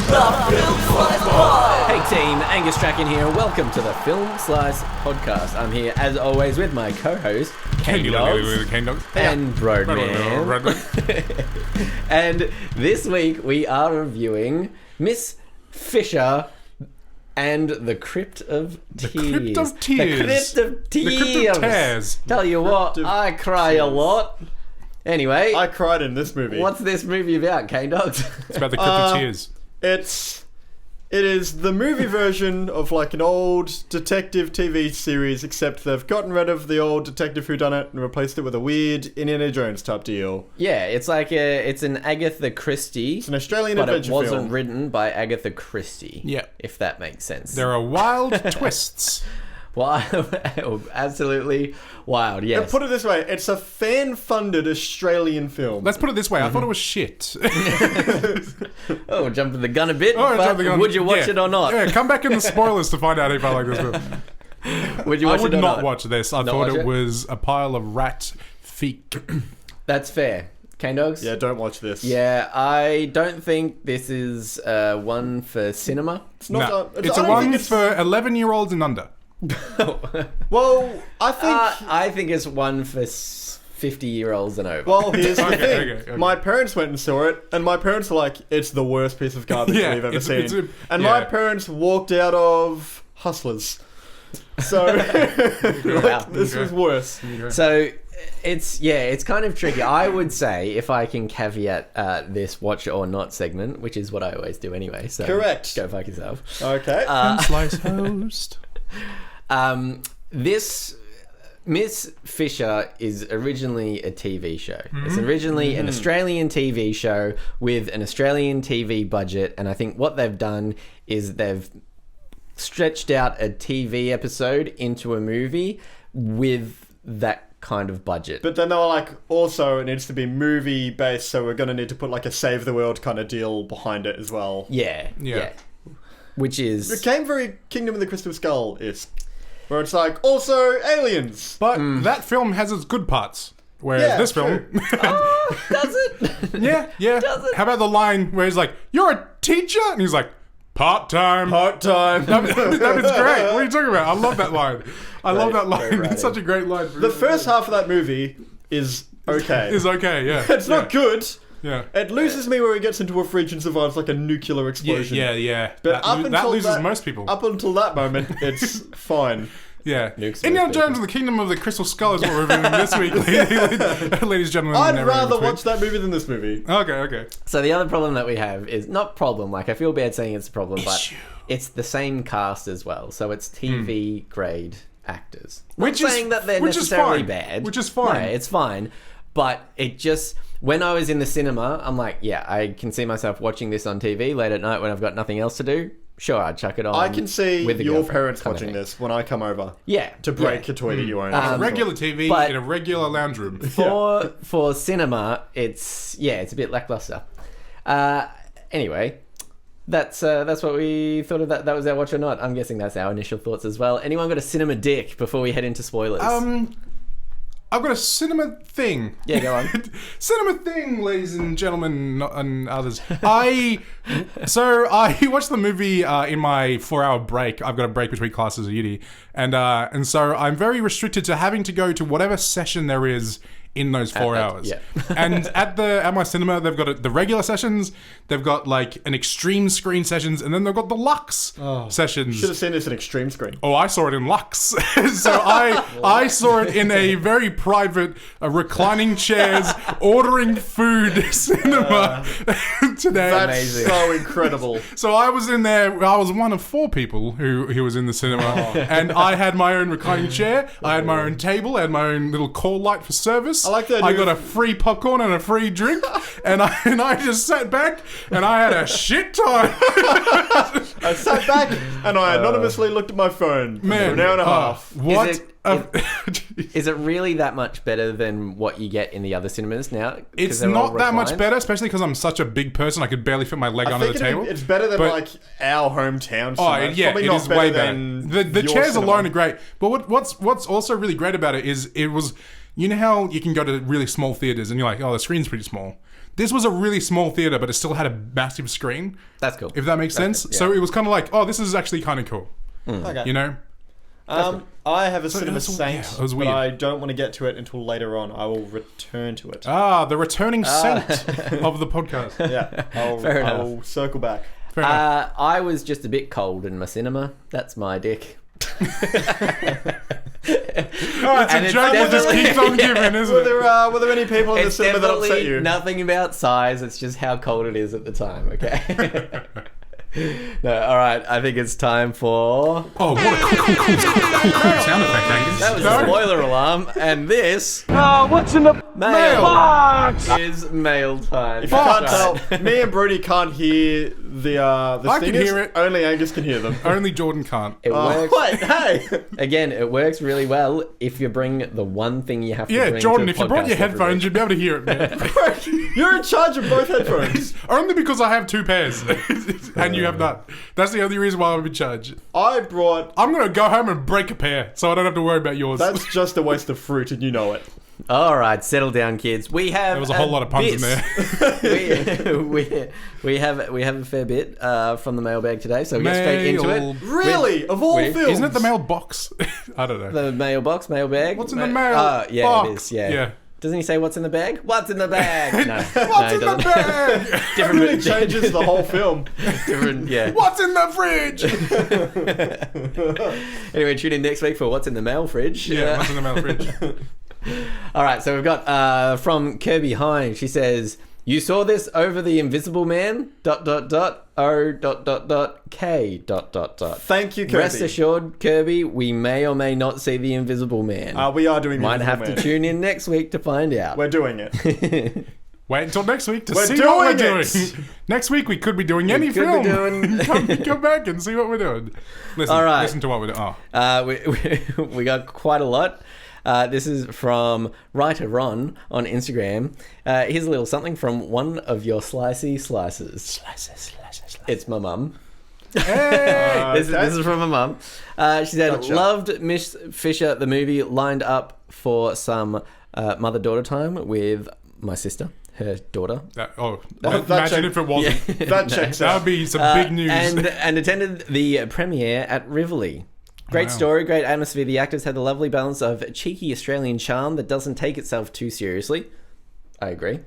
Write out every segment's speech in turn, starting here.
Hey team, Angus Strachan here. Welcome to the Film Slice podcast. I'm here as always with my co-host Cane Dogs and Broadman. And this week we are reviewing Miss Fisher and the Crypt of Tears. The Crypt of Tears. The Crypt of Tears. The Crypt of Tears. Tell you what, I cry a lot. Anyway, I cried in this movie. What's this movie about, Cane Dogs? It's about the Crypt of Tears. It is the movie version of like an old detective TV series, except they've gotten rid of the old detective whodunit and replaced it with a weird Indiana Jones type deal. Yeah, it's like it's an Agatha Christie. It's an Australian But adventure it wasn't film. written by Agatha Christie. Yeah. If that makes sense. There are wild twists. Wild, absolutely wild, yes. Put it this way, it's a fan-funded Australian film. Let's put it this way. I thought it was shit. Oh, jumping the gun a bit, Oh, but jumping on- would you watch yeah. it or not? Yeah, come back in the spoilers to find out if I like this film. Would you I watch would it or not not? watch this. I Not thought watch it it? was a pile of rat feet. That's fair. Cane Dogs? Yeah, don't watch this. Yeah, I don't think this is one for cinema. It's not. No, I it's a don't one think it's- for 11-year-olds and under. Well, I think. I think it's one for 50-year-olds and over. Well, here's the thing. okay. My parents went and saw it, and my parents were like, it's the worst piece of garbage Yeah, we've ever it's seen. And my parents walked out of Hustlers. So, Wow. this was worse. So it's kind of tricky. I would say, if I can caveat this watch it or not segment, which is what I always do anyway. So Correct. Go fuck yourself. Okay. Slice host. This Miss Fisher is originally a TV show. It's originally an Australian TV show with an Australian TV budget, and I think what they've done is they've stretched out a TV episode into a movie with that kind of budget. But then they were like, also, it needs to be movie based, so we're going to need to put like a save the world kind of deal behind it as well. Yeah. Which is... It became very Kingdom of the Crystal Skull-esque. Where it's like, also aliens. But that film has its good parts. Whereas Yeah, this film... Oh, does it? Yeah. Does it? How about the line where he's like, "You're a teacher?" And he's like, "Part-time." Part-time. That is great. What are you talking about? I love that line. I love that line. right. It's such a great line. The first half of that movie is okay. is okay, yeah. It's not good. Yeah. It loses me where he gets into a fridge and survives like a nuclear explosion. Yeah. But that loses most people. Up until that moment, it's fine. Yeah. Nukes Indiana most Jones and the Kingdom of the Crystal Skull is what we're reviewing this week, ladies and gentlemen. I'd never in rather between. watch that movie than this movie. Okay. So the other problem that we have is... Not problem, like I feel bad saying it's a problem, Issue. but it's the same cast as well. So it's TV grade actors. Which Not is- saying that they're which is necessarily fine. bad. Which is fine. No, it's fine. But it just... When I was in the cinema, I'm like, yeah, I can see myself watching this on TV late at night when I've got nothing else to do. Sure, I'd chuck it on. I can see with the your girlfriend parents kind of watching thing. this when I come over. Yeah. To break a toy that you own. Regular TV But- in a regular lounge room. For cinema, it's a bit lackluster. Anyway, that's what we thought of that. That was our watch or not. I'm guessing that's our initial thoughts as well. Anyone got a cinema dick before we head into spoilers? I've got a cinema thing. Yeah, go on. Cinema thing, ladies and gentlemen and others. I watched the movie in my 4-hour break. I've got a break between classes at uni, and so I'm very restricted to having to go to whatever session there is in those 4 hours. yeah. And at my cinema, they've got the regular sessions, they've got like an extreme screen sessions, and then they've got the Lux sessions. Should have seen this in extreme screen. Oh, I saw it in Lux. So I saw it in a very private, reclining chairs, ordering food cinema today. That's Amazing. so incredible. So I was in there. I was one of 4 people who was in the cinema, and I had my own reclining chair. I had my own table. I had my own little call light for service. I like that I you- got a free popcorn and a free drink, and I just sat back and I had a shit time. I sat back and I anonymously looked at my phone for an hour and a half. What? Is Is it really that much better than what you get in the other cinemas now? 'Cause It's they're all not that much reclined? better, especially because I'm such a big person. I could barely fit my leg I under think the table. it's better than But- like our hometown. Oh, cinema. It's yeah, probably it not is way better. than The your chairs cinema. alone are great. But what's also really great about it is it was, you know how you can go to really small theaters and you're like, oh, the screen's pretty small. This was a really small theater, but it still had a massive screen. That's cool. If that makes sense. Good, yeah. So it was kind of like, oh, this is actually kind of cool. Okay. You know? I have a So Cinema that's- Saint, yeah, it was but weird. I don't want to get to it until later on. I will return to it. The returning saint of the podcast. Yeah, Fair enough. I'll circle back. Fair enough. I was just a bit cold in my cinema. That's my dick. It's and a it's joke that just definitely- keeps on giving, isn't Were it? there any people in the It's cinema that upset definitely you? nothing about size. It's just how cold it is at the time. Okay. No, all right. I think it's time for. Oh, what a cool sound effect, Angus. That was No? a spoiler alarm, and this What's in the mail box? is mail time. If you can't That's right. tell, me and Brody can't hear the I can stingers. hear it. Only Angus can hear them. Only Jordan can't. It works. Wait, hey! Again, it works really well if you bring the one thing you have to Yeah, bring Jordan, to a if you brought your podcast every headphones, week. you'd be able to hear it, man. You're in charge of both headphones. Only because I have 2 pairs and you have none. That's the only reason why I'm in charge. I brought. I'm going to go home and break a pair so I don't have to worry about yours. That's just a waste of fruit, and you know it. All right, settle down, kids. We have There was a whole lot of puns in there. we have a fair bit from the mailbag today, so we'll get straight into Mail. it. Really? Of all Wait, films? Isn't it the mailbox? I don't know. The mailbag. What's in the mail? Yeah, box? it is. Yeah. Yeah. Doesn't he say what's in the bag? What's in the bag? No. What's in the bag? It Different, really changes the whole film. different, yeah. What's in the fridge? Anyway, tune in next week for what's in the mail fridge. Yeah, what's in the mail fridge? All right, so we've got from Kirby Hine. She says, "You saw this over the Invisible Man. ... K ... Thank you, Kirby. Rest assured, Kirby, we may or may not see the Invisible Man. We are doing Might Invisible have Man. to tune in next week to find out. We're doing it. Wait until next week to We're see what we're doing doing. it. Next week we could be doing any could film. be doing- come back and see what we're doing. Listen, All right. listen to what we're doing. Oh. We got quite a lot. This is from Writer Ron on Instagram. Here's a little something from one of your slicey slices. Slices. It's my mum. Hey! This is from my mum. She said, Gotcha. loved Miss Fisher, the movie, lined up for some mother-daughter time with my sister, her daughter. Imagine if it wasn't. That checks That out. would be some big news. And attended the premiere at Rivoli. Great Wow. story, great atmosphere. The actors had the lovely balance of cheeky Australian charm that doesn't take itself too seriously. I agree.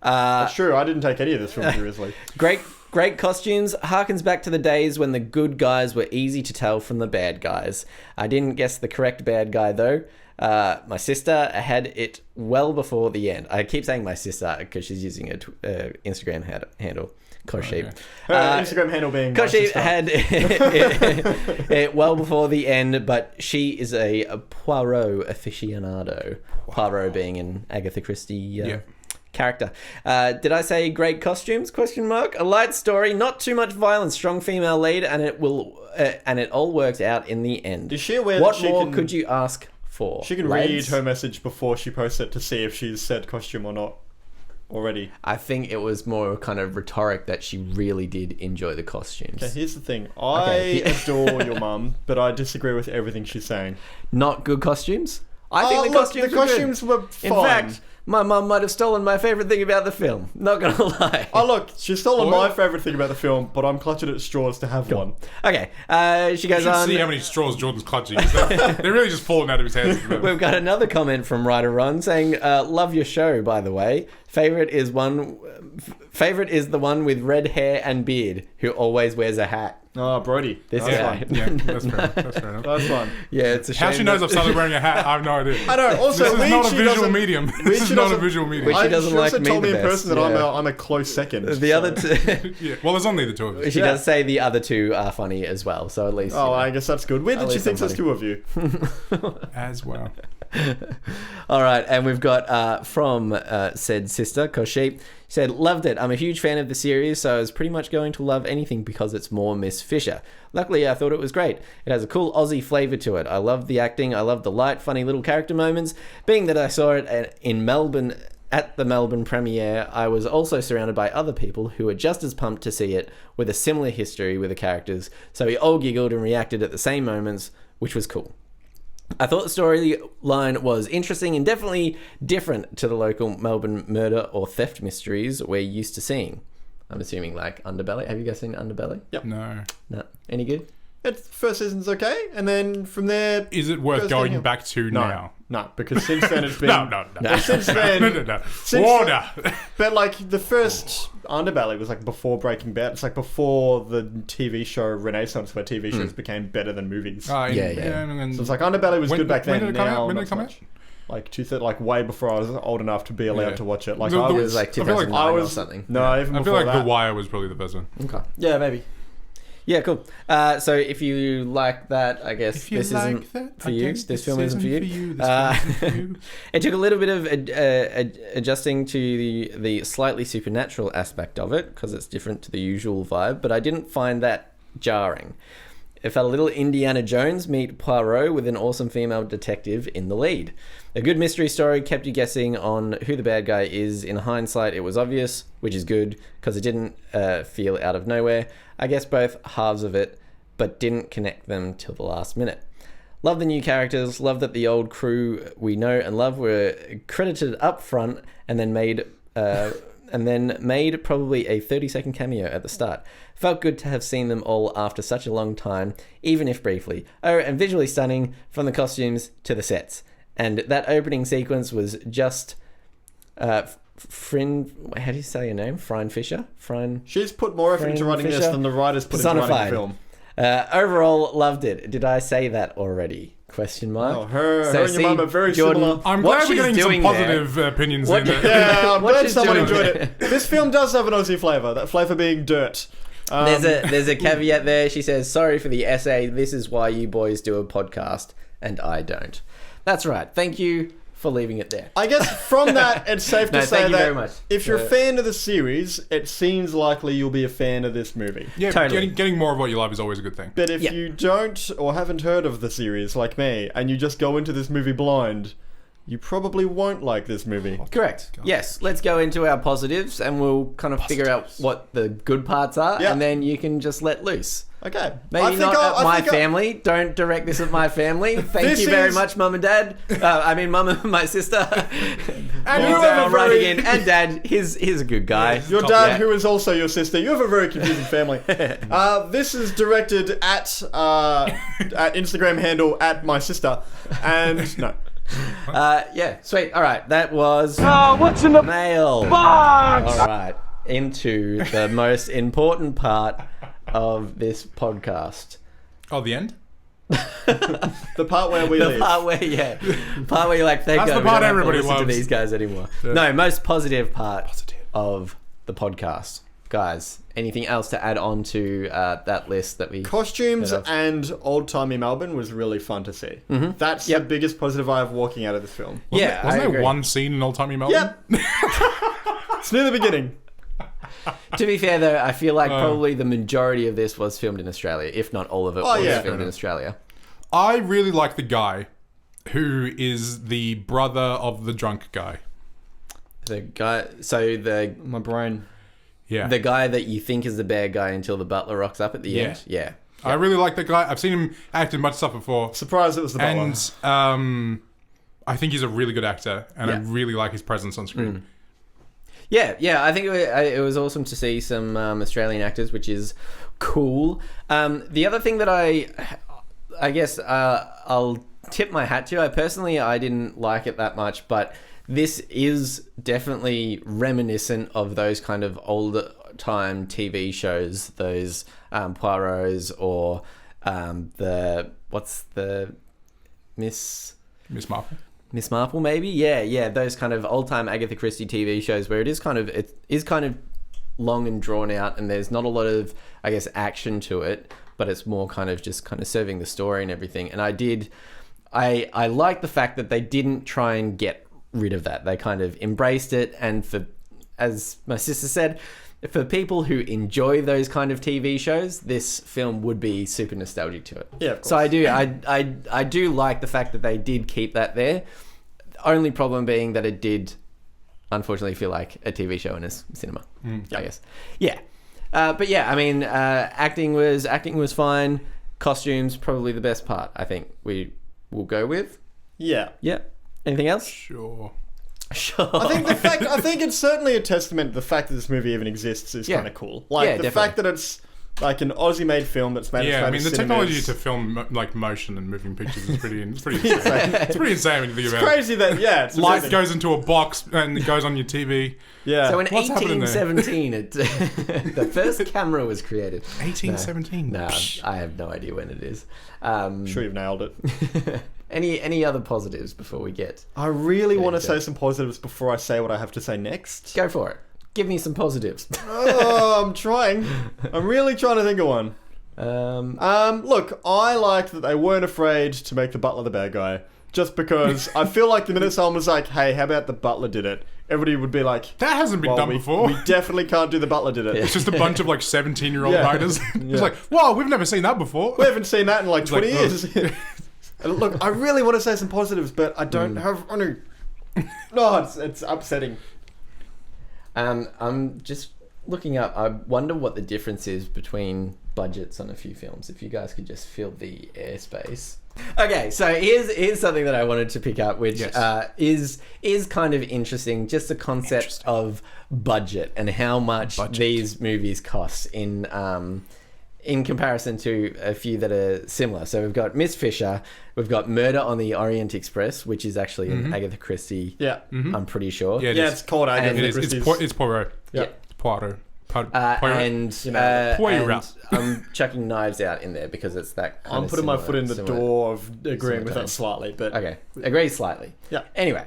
That's true. I didn't take any of this film seriously. Great costumes. Harkens back to the days when the good guys were easy to tell from the bad guys. I didn't guess the correct bad guy though. My sister had it well before the end. I keep saying my sister because she's using a Instagram handle. Koshib. Her Instagram handle being my Koshib sister. had it well before the end, but she is a Poirot aficionado. Poirot being an Agatha Christie character. Did I say great costumes? ? A light story, not too much violence, strong female lead, and it all works out in the end. Is she aware What that she more can, could you ask for? She can lads? read her message before she posts it to see if she's said costume or not already. I think it was more kind of rhetoric that she really did enjoy the costumes. Okay, here's the thing. I adore your mum, but I disagree with everything she's saying. Not good costumes? I think the look, costumes the were good. costumes were fine. In fact, my mum might have stolen my favourite thing about the film. Not gonna lie. Oh look, she's stolen Well- my favourite thing about the film, but I'm clutching at straws to have one. Okay, she You goes should on. see how many straws Jordan's clutching. They're really just falling out of his hands. at the moment. We've got another comment from Ryder Ron saying, "Love your show, by the way. Favorite is the one with red hair and beard who always wears a hat." Oh, Brody. This That's guy. fine. Yeah, that's fair. That's fair enough. That's fine. Yeah, it's a shame. How she knows that- I've started wearing a hat, I have no idea. I know. Also, This is weird not a she visual doesn't- medium. weird This is she not a doesn't- visual medium. Which she doesn't she also like me told me the in best, person that yeah. I'm a close second. The other two, Yeah, well, there's only the two of us. she does say the other two are funny as well. So at least. Oh, you know. I guess that's good. Weird At that she least thinks there's somebody. two of you. As well. All right, and we've got from said sister Koshi. She said, "Loved it. I'm a huge fan of the series, so I was pretty much going to love anything because it's more Miss Fisher. Luckily, I thought it was great. It has a cool Aussie flavour to it. I love the acting. I love the light, funny little character moments. Being that I saw it in Melbourne at the Melbourne premiere, I was also surrounded by other people who were just as pumped to see it with a similar history with the characters. So we all giggled and reacted at the same moments, which was cool." I thought the storyline was interesting and definitely different to the local Melbourne murder or theft mysteries we're used to seeing. I'm assuming like Underbelly. Have you guys seen Underbelly? Yep. No. Any good? First season's okay, and then from there... Is it worth going back to now? No, because since then it's been... No. Since then... No. Since Order! But like the first Underbelly was like before Breaking Bad. It's like before the TV show renaissance where TV shows became better than movies. Yeah. So it's like Underbelly was good back then. When did it come out? Like way before I was old enough to be allowed to watch it. Like It was like 2009 or something. No, even I feel before like that. The Wire was probably the best one. Okay. Yeah, maybe. Yeah, cool. So if you like that, I guess this isn't for you. This film isn't for you. It took a little bit of adjusting to the slightly supernatural aspect of it because it's different to the usual vibe, but I didn't find that jarring. It felt a little Indiana Jones meet Poirot with an awesome female detective in the lead. A good mystery story kept you guessing on who the bad guy is. In hindsight, it was obvious, which is good because it didn't feel out of nowhere. I guess both halves of it, but didn't connect them till the last minute. Love the new characters. Love that the old crew we know and love were credited up front and then made probably a 30-second cameo at the start. Felt good to have seen them all after such a long time, even if briefly. Oh, and visually stunning from the costumes to the sets. And that opening sequence was just... how do you say your name? Frine Fisher? She's put more effort into writing this than the writers put into writing the film. Overall, loved it. Did I say that already? Question mark. Oh, her and your mum are very similar. I'm glad we're getting some positive opinions in there. Yeah, I'm glad someone enjoyed it. This film does have an Aussie flavour. That flavour being dirt. There's a caveat there. She says, sorry for the essay. This is why you boys do a podcast and I don't. That's right. Thank you for leaving it there. I guess from that, it's safe to say very much. that if you're a fan of the series, it seems likely you'll be a fan of this movie. Yeah, totally. Getting more of what you love is always a good thing. But if you don't or haven't heard of the series like me, and you just go into this movie blind, you probably won't like this movie. Correct. Yes, let's go into our positives and we'll kind of figure out what the good parts are and then you can just let loose. Okay. Maybe not at my family. Don't direct this at my family. Thank you very much, Mum and Dad. Mum and my sister. And you have a writing in. And Dad, he's a good guy. Your dad, who is also your sister. You have a very confusing family. This is directed at Instagram handle @mysister. And no. Sweet. All right, that was what's in the mail box? All right, into the most important part of this podcast. Oh, the end? The part where we leave. The part where you're like, thank That's God the part we don't everybody have to listen loves. to these guys anymore. Yeah. No, most positive part of the podcast. Guys, anything else to add on to that list that we... Costumes and old-timey Melbourne was really fun to see. Mm-hmm. That's the biggest positive I have walking out of this film. Wasn't there one scene in Old Timey Melbourne? Yep. It's near the beginning. To be fair, though, I feel like probably the majority of this was filmed in Australia, if not all of it was filmed in Australia. I really like the guy who is the brother of the drunk guy. The guy... My brain... Yeah. The guy that you think is the bad guy until the butler rocks up at the end. Yeah. I really like that guy. I've seen him act in much stuff before. Surprised it was the butler. And I think he's a really good actor, and I really like his presence on screen. Yeah. I think it was awesome to see some Australian actors, which is cool. The other thing that I guess I'll tip my hat to, I didn't like it that much, but this is definitely reminiscent of those kind of old time TV shows, those Poirots or what's the Miss Marple, maybe? Yeah, those kind of old time Agatha Christie TV shows where it is kind of long and drawn out and there's not a lot of, I guess, action to it, but it's more kind of serving the story and everything. And I like the fact that they didn't try and get rid of that. They kind of embraced it, and as my sister said, for people who enjoy those kind of TV shows, this film would be super nostalgic to it. Yeah, of course. So I do like the fact that they did keep that there. Only problem being that it did unfortunately feel like a TV show in a cinema. I guess. Yeah. But yeah, I mean, acting was fine. Costumes probably the best part. I think we we'll go with. Yeah. Yeah. Anything else? Sure. Sure. I think it's certainly a testament to the fact that this movie even exists is kind of cool. Like the fact that it's like an Aussie-made film that's made. Yeah, I mean the technology to film like motion and moving pictures is pretty insane. It's pretty insane when you think about it. It's crazy that it's light amazing. goes into a box and it goes on your TV. Yeah. So in What's happening there? 1817, the first camera was created. 1817. No, I have no idea when it is. I'm sure you've nailed it. Any other positives before we get? I really want to say some positives before I say what I have to say next. Go for it. Give me some positives. Oh, I'm trying. I'm really trying to think of one. Look, I liked that they weren't afraid to make the butler the bad guy. Just because I feel like the minute someone was like, hey, how about the butler did it? Everybody would be like, that hasn't been done before. We definitely can't do the butler did it. It's just a bunch of like 17-year-old writers. It's like, whoa, we've never seen that before. We haven't seen that in like 20 like, years. Look, I really want to say some positives, but I don't have any. No, it's upsetting. I'm just looking up. I wonder what the difference is between budgets on a few films. If you guys could just fill the airspace. Okay, so here's something that I wanted to pick up, which is kind of interesting. Just the concept of budget and how much these movies cost in comparison to a few that are similar. So we've got Miss Fisher, we've got Murder on the Orient Express, which is actually an Agatha Christie. Yeah, I'm pretty sure. Yeah, it's called Agatha Christie. It's Poirot. Yeah, Poirot. And I'm chucking Knives Out in there because it's that kind I'm of putting my foot in the similar door of agreeing with that slightly, but okay, agree slightly. Yeah. Anyway,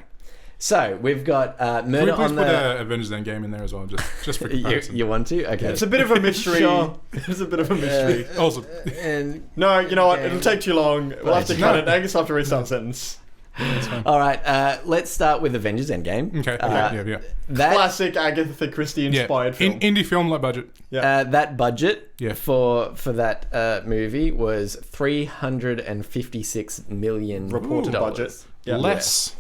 so we've got Murder on the... Can we please put Avengers Endgame in there as well, just for comparison? you want to? Okay. It's a bit of a mystery. Sure. It's a bit of a mystery. Also, And no, you know what? It'll take too long. We'll have to cut it. Angus will have to restart the sentence. all right, let's start with Avengers Endgame. Okay. Yeah. That Classic Agatha Christie inspired film. Indie film, low budget. that budget for that movie was $356 million reported budget. Yeah. Less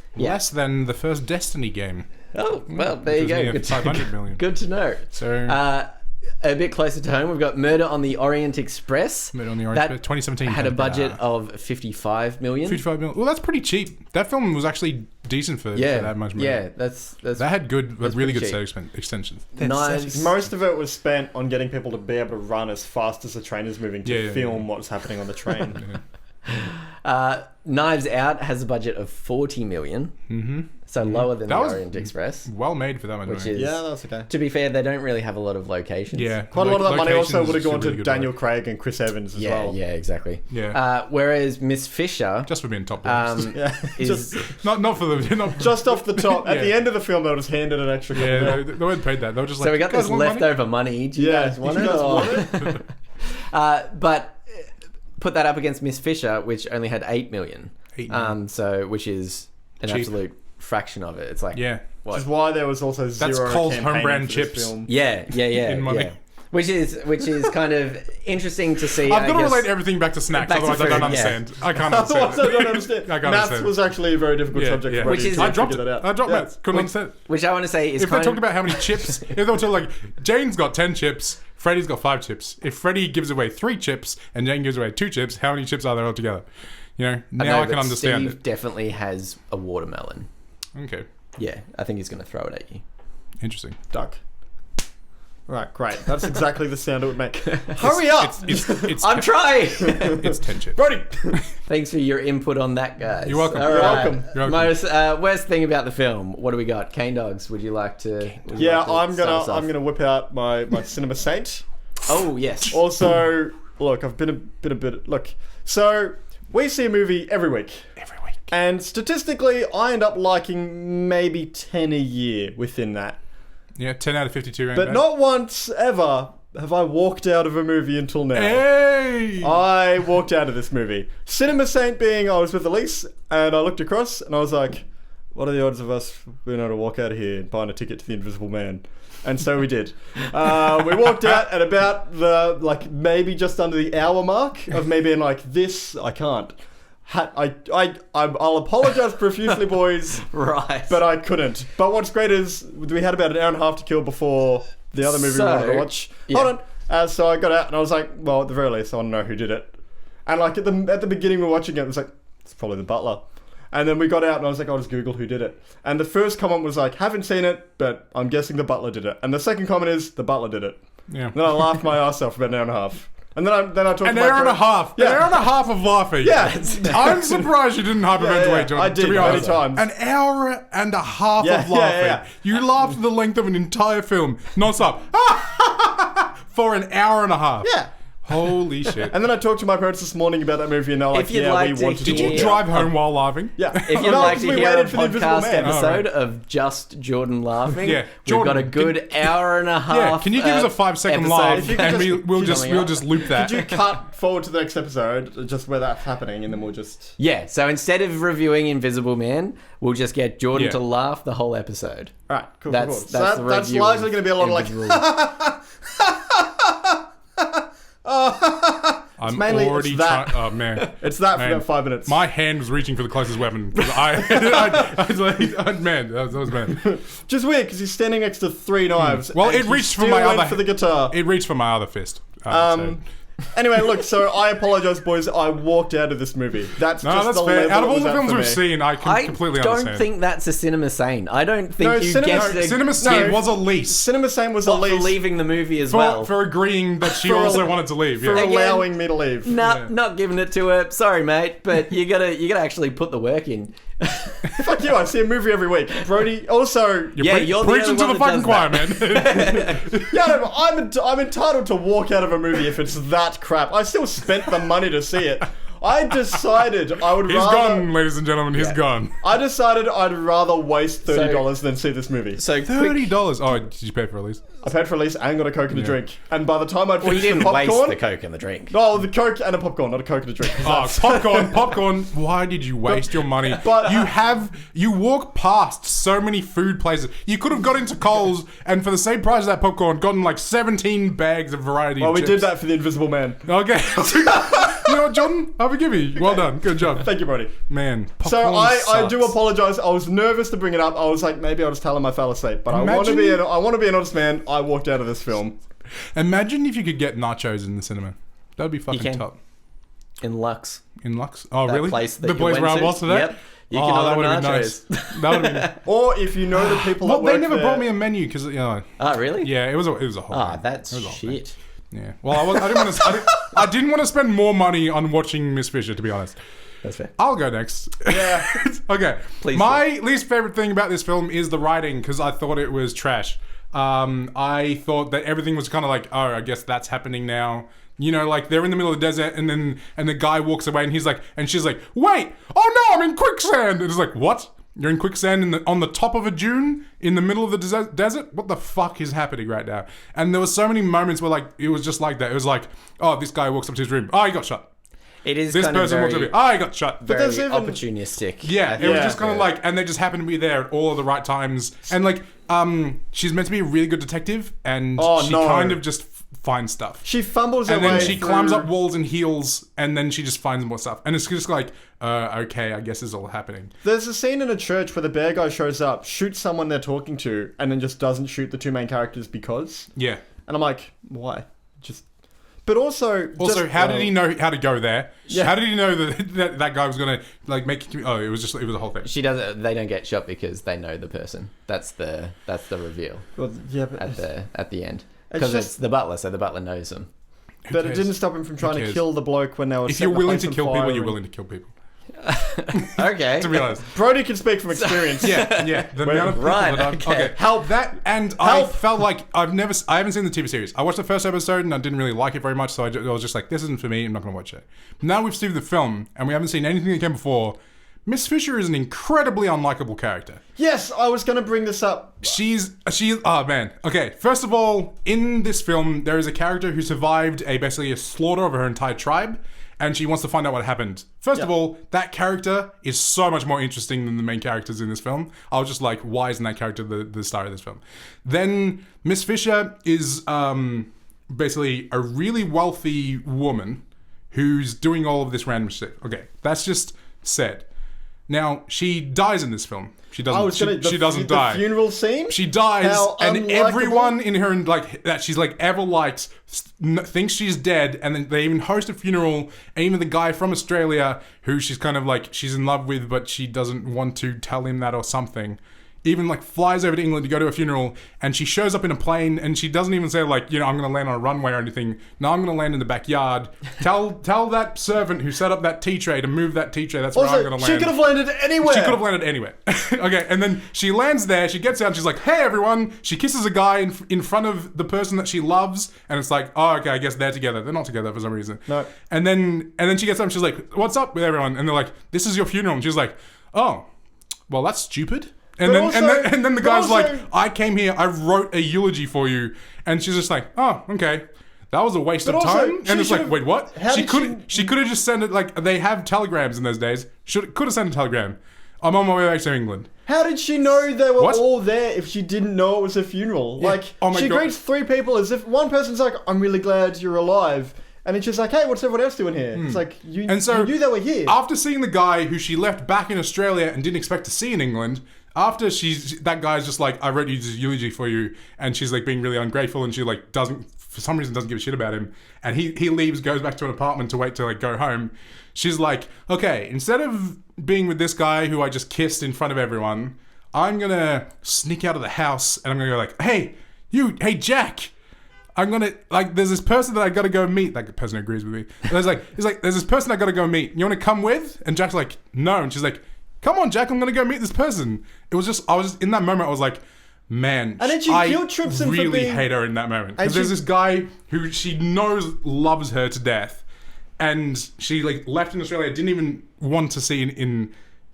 than the first Destiny game. Oh, well, there you go. Good 500 million. Good to know. So a bit closer to home, we've got Murder on the Orient Express. Murder on the Orient Express, 2017. Had a budget of $55 million. 55 million. Well, that's pretty cheap. That film was actually decent for that much money. Yeah, that's that had really good cheap. set extensions. Knives. Most of it was spent on getting people to be able to run as fast as the train is moving to film what's happening on the train. Knives Out has a budget of $40 million. Mm-hmm. So lower than the Orient Express. Well made for that one. Which is, that's okay. To be fair, they don't really have a lot of locations. Yeah. Quite a lot of that money also would have gone to Daniel Craig and Chris Evans as well. Yeah, exactly. Yeah. Whereas Miss Fisher... Just for being top is not for the... just off the top. At the end of the film, they were just handed an extra couple. Yeah, they weren't paid that. They were just like... So we got this leftover money. Do you guys want it? But put that up against Miss Fisher, which only had $8 million. So, which is an absolute fraction of it. It's like... Yeah. Which is why there was also zero That's Cole's home brand chips. Film. Yeah. Which is kind of interesting to see. I've got to relate everything back to snacks, otherwise I don't understand. I can't understand. Otherwise I don't understand. Maths was actually a very difficult subject for me. I dropped maths. Couldn't understand. Which I want to say is if they talked about how many chips, if they were talking like, Jane's got 10 chips, Freddy's got 5 chips. If Freddy gives away 3 chips and Jane gives away 2 chips, how many chips are there altogether? You know, now I can understand Steve definitely has a watermelon. Okay. Yeah, I think he's going to throw it at you. Interesting. Duck. Right, great. That's exactly the sound it would make. Hurry up! It's I'm trying! It's 10 chips. Brody! Thanks for your input on that, guys. You're welcome. You're welcome. Most worst thing about the film. What do we got? Cane Dogs. Would you like to? I'm gonna whip out my Cinema Saint. Oh yes. Also, look, I've been a bit. Look, so we see a movie every week. And statistically, I end up liking maybe 10 a year within that. Yeah, 10 out of 52. But not once ever have I walked out of a movie until now. Hey! I walked out of this movie. Cinema Saint being, I was with Elise, and I looked across, and I was like, what are the odds of us being able to walk out of here and buying a ticket to The Invisible Man? And so we did. We walked out at about the, maybe just under the hour mark of me being like, this, I can't. I'll apologise profusely, boys. Right. But I couldn't. But what's great is we had about an hour and a half to kill before the other movie we wanted to watch. Yeah. Hold on. So I got out and I was like, well, at the very least, I want to know who did it. And at the beginning we were watching it was like, it's probably the butler. And then we got out and I was like, I'll just Google who did it. And the first comment was like, haven't seen it, but I'm guessing the butler did it. And the second comment is, the butler did it. Yeah. And then I laughed my ass off for about an hour and a half. And then I talked to my An hour and a half. Yeah. An hour and a half of laughing. Yeah. I'm surprised you didn't hyperventilate, John. I did to be many honest. times. An hour and a half Yeah, of laughing. yeah. You laughed the length of an entire film, non-stop. For an hour and a half. Yeah. Holy shit. And then I talked to my parents this morning about that movie and they're like, If you'd yeah, like we to wanted to Did you watch it. drive home while laughing? Yeah. If you'd No, like 'cause to we hear a waited for the Invisible podcast Man. episode right. of just Jordan laughing, Yeah, we've Jordan, got a good hour and a half. Yeah, can you give us a 5-second episode laugh If you could and just- we'll coming just up. loop that. Could you cut forward to the next episode, just where that's happening, and then we'll just... Yeah, so instead of reviewing Invisible Man, we'll just get Jordan Yeah. to laugh the whole episode. Alright, cool. That's So that's the that's review largely of going to be a lot of like... Invisible. I'm mainly- already it's that. trying. Oh man, It's that for Man, about 5 minutes. my hand was reaching for the closest weapon. 'Cause I was like, man, that was bad. Just weird, because he's standing next to 3 knives. Well, and it he reached for still my went other- for the guitar. It reached for my other fist. So. Anyway, look, so I apologize, boys. I walked out of this movie. That's No, just that's the fair. level Out of it all was the at films for we've me. seen, I can I completely don't understand. think that's a cinema sane. I don't think No, you cinema- get no, to Cinema Sane was a lease Cinema Sane was a for lease leaving the movie as for, well. for agreeing that she For also a- wanted to leave. for Yeah. Again- allowing me to leave. Nah, not giving it to her. Sorry, mate, but you gotta actually put the work in. Fuck you, I see a movie every week. Brody, also... Yeah, you're the preaching only to one the that fucking choir, does man. Yeah, no, I'm entitled to walk out of a movie if it's that crap. I still spent the money to see it. I decided I would He's rather... gone, ladies and gentlemen. He's gone. I decided I'd rather waste $30 than see this movie. So $30. Oh, did you pay for a lease? I paid for a lease and got a Coke and a drink. And by the time I'd well, you finished didn't the waste popcorn... the Coke and the drink. No, the Coke and a popcorn, not a Coke and a drink. Oh, popcorn. Why did you waste your money? But- you walk past so many food places. You could have got into Coles and for the same price as that popcorn, gotten like 17 bags of variety. Well, of we chips. did that for the Invisible Man. Okay. You know what, Jordan? I forgive you. Well done. Good job. Thank you, Brody. Man, So popcorn I do sucks. apologize. I was nervous to bring it up. I was like, maybe I'll just tell him I fell asleep. But I want to be an honest man. I walked out of this film. Imagine if you could get nachos in the cinema. That'd be fucking can. top. In Lux. In Lux? Oh, That really? place that the you place went where I to? was today? Yep. You Oh, can that order would have been nachos. nice. That would have been... Or if you know the people Well, that work they never there, brought me a menu because, you know... Oh, really? Yeah, it was a whole Ah, thing. that's It was a whole thing. shit. Yeah. Well, I didn't want to. I didn't want to spend more money on watching Miss Fisher, to be honest. That's fair. I'll go next. Yeah. Okay. Please My least favorite thing about this film is the writing because I thought it was trash. I thought that everything was kind of like, oh, I guess that's happening now. You know, like they're in the middle of the desert, and the guy walks away, and he's like, and she's like, wait, oh no, I'm in quicksand. And it's like, what? You're in quicksand on the top of a dune in the middle of the desert? What the fuck is happening right now? And there were so many moments where like it was just like that. It was like, oh, this guy walks up to his room. Oh, he got shot. It is This kind of person walks up very, to me. Oh, he got shot. very there's even- opportunistic. Yeah, it was Yeah. just kind of like, and they just happened to be there at all of the right times. And like, she's meant to be a really good detective, and Oh, she no. kind of just finds stuff. She fumbles her And then way she through- climbs up walls and heals, and then she just finds more stuff. And it's just like, okay, I guess this is all happening. There's a scene in a church where the bear guy shows up, shoots someone they're talking to, and then just doesn't shoot the 2 main characters because. Yeah. And I'm like, why? Just. But also, How did he know how to go there? Yeah. How did he know that guy was gonna like make? Oh, it was a whole thing. She doesn't. They don't get shot because they know the person. That's the reveal Well, yeah, but, at the end. It's Because just- it's the butler, so the butler knows them. but it cares? didn't stop him from trying to cares? kill the bloke when they were. If setting you're the willing place to on kill fire people, you're and- willing to kill people. Okay. To be honest. Brody can speak from experience. Yeah. The amount of people right, that I've... okay. Help that, and I Help. felt like I haven't seen the TV series. I watched the first episode and I didn't really like it very much, so I was just like, this isn't for me. I'm not going to watch it. Now we've seen the film and we haven't seen anything that came before. Miss Fisher is an incredibly unlikable character. Yes, I was going to bring this up. She's oh man. Okay, first of all, in this film, there is a character who survived basically a slaughter of her entire tribe, and she wants to find out what happened. First of all, that character is so much more interesting than the main characters in this film. I was just like, why isn't that character the star of this film? Then Miss Fisher is basically a really wealthy woman who's doing all of this random shit. Okay, that's just said. Now, she dies in this film. She doesn't. I was gonna, she doesn't die. The funeral scene. She dies, How and unlikable. everyone in her like that she's like ever liked thinks she's dead, and then they even host a funeral. And even the guy from Australia, who she's kind of like she's in love with, but she doesn't want to tell him that or something, even like flies over to England to go to a funeral, and she shows up in a plane, and she doesn't even say like, you know, I'm gonna land on a runway or anything. No, I'm gonna land in the backyard. Tell that servant who set up that tea tray to move that tea tray. That's where I'm gonna land. She could have landed anywhere. She could have landed anywhere. Okay, and then she lands there. She gets out, and she's like, "Hey, everyone!" She kisses a guy in front of the person that she loves, and it's like, "Oh, okay, I guess they're together. They're not together for some reason." No. And then she gets up, and she's like, "What's up with everyone?" And they're like, "This is your funeral." And she's like, "Oh, well, that's stupid." And then the guy's like, "I came here, I wrote a eulogy for you," and she's just like, "Oh, okay, that was a waste of time." And it's like, wait, what? She could have just sent it like they have telegrams in those days. Could have sent a telegram. I'm on my way back to England. How did she know they were all there if she didn't know it was a funeral? Yeah. Like, she greets 3 people as if one person's like, "I'm really glad you're alive." And it's just like, "Hey, what's everyone else doing here?" It's like, you knew they were here. After seeing the guy who she left back in Australia and didn't expect to see in England, after that guy's just like, "I wrote you this eulogy for you," and she's like being really ungrateful, and she like for some reason doesn't give a shit about him, and he leaves, goes back to an apartment to wait to like go home. She's like, "Okay, instead of being with this guy who I just kissed in front of everyone, I'm gonna sneak out of the house, and I'm gonna go like, hey Jack, I'm gonna like, there's this person that I gotta go meet." That person agrees with me. And he's like, "There's this person I gotta go meet. You wanna come with?" And Jack's like, "No," and she's like, "Come on, Jack, I'm gonna go meet this person." I was just in that moment, I was like, man, and then she guilt trips him really for being... hate her in that moment. Because there's this guy who she knows loves her to death, and she like left in Australia, didn't even want to see in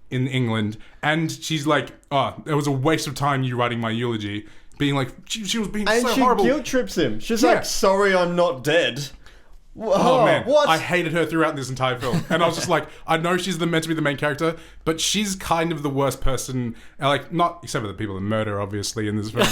England, and she's like, "Oh, it was a waste of time you writing my eulogy," being like, she was being so horrible. And she guilt trips him. She's like, "Sorry, I'm not dead." Oh man, what? I hated her throughout this entire film, and I was just like, I know she's meant to be the main character, but she's kind of the worst person. Like, not except for the people that murder, obviously, in this film,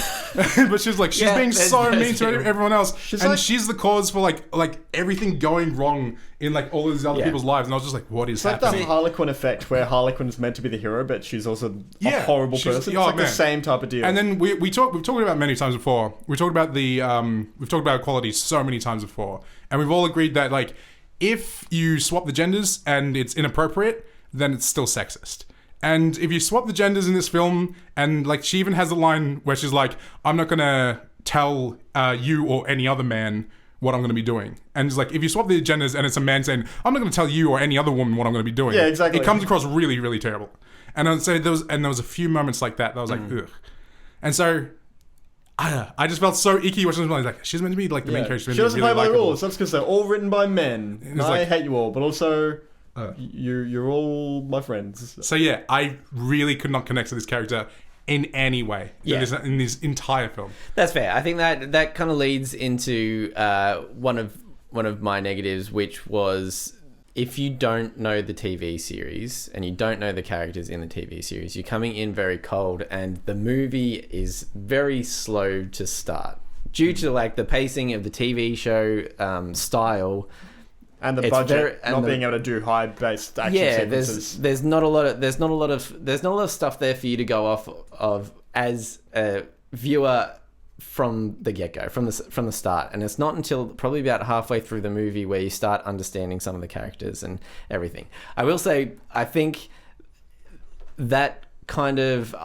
but she's being so mean to everyone else, she's the cause for like everything going wrong in like all of these other people's lives, and I was just like, what is happening? It's like the Harlequin effect, where Harlequin is meant to be the hero, but she's also a horrible person. It's like the same type of deal. And then we've talked about it many times before. We've talked about equality so many times before. And we've all agreed that, like, if you swap the genders and it's inappropriate, then it's still sexist. And if you swap the genders in this film, and, like, she even has a line where she's like, "I'm not gonna tell you or any other man what I'm gonna be doing." And it's like, if you swap the genders and it's a man saying, "I'm not gonna tell you or any other woman what I'm gonna be doing." Yeah, exactly. It comes across really, really terrible. And so there was a few moments like that I was like, ugh. And so... I just felt so icky watching this. Like, she's meant to be like the main character. She doesn't play by the rules. That's because they're all written by men. And I hate you all, but also you're all my friends. So yeah, I really could not connect to this character in any way in this entire film. That's fair. I think that kind of leads into one of my negatives, which was, if you don't know the TV series and you don't know the characters in the TV series, you're coming in very cold, and the movie is very slow to start due to like the pacing of the TV show style and the budget not being able to do high-based action sequences. There's not a lot of stuff there for you to go off of as a viewer from the get-go, from the start. And it's not until probably about halfway through the movie where you start understanding some of the characters and everything. I will say, I think that kind of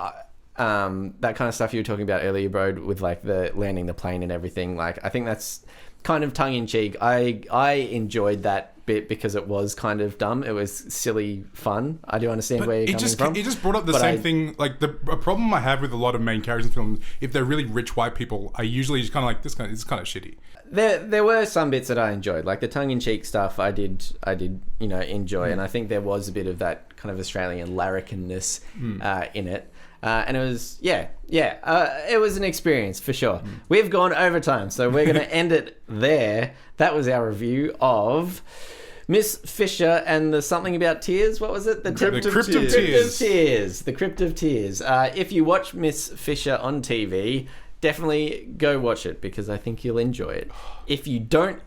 stuff you were talking about earlier, bro, with like the landing the plane and everything, like, I think that's kind of tongue-in-cheek. I enjoyed that bit because it was kind of dumb. It was silly fun. I do understand where you're coming from. It just brought up the same thing. Like, a problem I have with a lot of main characters in films, if they're really rich white people, I usually just kind of like, this kind of shitty. There were some bits that I enjoyed, like the tongue-in-cheek stuff. I did enjoy, and I think there was a bit of that kind of Australian larrikindness in it. And it was, it was an experience for sure. We've gone overtime, so we're going to end it there. That was our review of Miss Fisher and the something about tears. What was it? The Crypt of Tears. The Crypt of Tears. If you watch Miss Fisher on TV, definitely go watch it, because I think you'll enjoy it. If you don't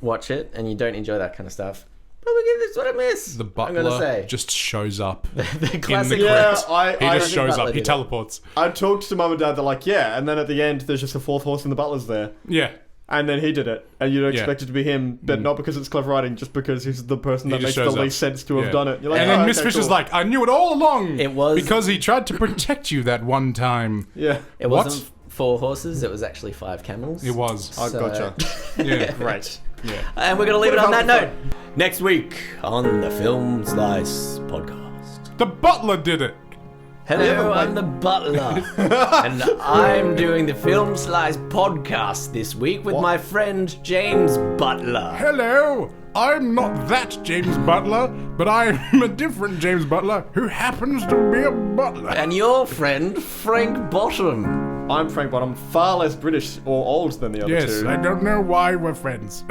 watch it and you don't enjoy that kind of stuff, Probably give this one a miss. The I'm gonna butler say. just shows up. The classic. in the Yeah, crypt. He I just think shows Butler up. He did it. teleports. I talked to mum and dad. They're like, yeah, and then at the end, there's just a fourth horse and the butler's there, Yeah. and then he did it, and you'd Yeah. expect it to be him, but not because it's clever writing, just because he's the person that He makes just the shows up. least sense to have Yeah. done it. You're like, And then oh, Miss okay, Fisher's cool. like, I knew it all along. It was- because he tried to protect you that one time. yeah, It What? wasn't 4 horses. It was actually 5 camels. It was. I So- gotcha. Yeah. Great. Yeah. And we're going to leave it What on that about note. Next week on the Film Slice podcast. The butler did it. Hello, Yeah, I'm the butler. And I'm doing the Film Slice podcast this week with my friend James Butler. Hello. I'm not that James Butler, but I'm a different James Butler who happens to be a butler. And your friend Frank Bottom. I'm Frank Bottom, far less British or old than the other Yes, two. I don't know why we're friends.